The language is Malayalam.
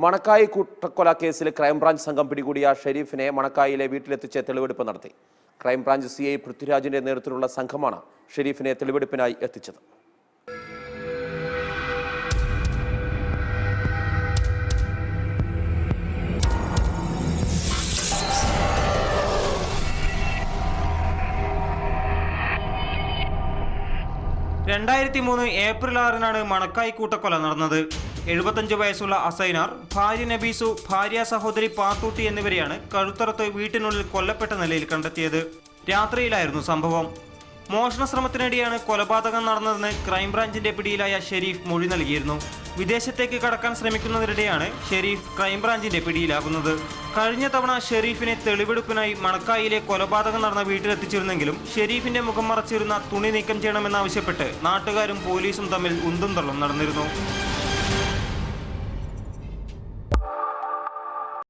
മണക്കായി കൂട്ടക്കൊല കേസിൽ ക്രൈംബ്രാഞ്ച് സംഘം പിടികൂടിയ ഷെരീഫിനെ മണക്കായിലെ വീട്ടിലെത്തിച്ച് തെളിവെടുപ്പ് നടത്തി. ക്രൈംബ്രാഞ്ച് CI പൃഥ്വിരാജിന്റെ നേതൃത്വത്തിലുള്ള സംഘമാണ് ഷെരീഫിനെ തെളിവെടുപ്പിനായി എത്തിച്ചത്. ഏപ്രിൽ 6 മണക്കായി കൂട്ടക്കൊല നടന്നത്. 75 വയസ്സുള്ള അസൈനാർ, ഭാര്യ നബീസു, ഭാര്യ സഹോദരി പാത്തൂട്ടി എന്നിവരെയാണ് കഴുത്തറത്ത് വീട്ടിനുള്ളിൽ കൊല്ലപ്പെട്ട നിലയിൽ കണ്ടെത്തിയത്. രാത്രിയിലായിരുന്നു സംഭവം. മോഷണ ശ്രമത്തിനിടെയാണ് കൊലപാതകം നടന്നതെന്ന് ക്രൈംബ്രാഞ്ചിന്റെ പിടിയിലായ ഷെരീഫ് മൊഴി നൽകിയിരുന്നു. വിദേശത്തേക്ക് കടക്കാൻ ശ്രമിക്കുന്നതിനിടെയാണ് ഷെരീഫ് ക്രൈംബ്രാഞ്ചിന്റെ പിടിയിലാകുന്നത്. കഴിഞ്ഞ തവണ ഷെരീഫിനെ തെളിവെടുപ്പിനായി മണക്കായിലെ കൊലപാതകം നടന്ന വീട്ടിലെത്തിച്ചിരുന്നെങ്കിലും ഷെരീഫിന്റെ മുഖം മറച്ചിരുന്ന തുണി നീക്കം ചെയ്യണമെന്നാവശ്യപ്പെട്ട് നാട്ടുകാരും പോലീസും തമ്മിൽ ഉന്തും തള്ളും നടന്നിരുന്നു.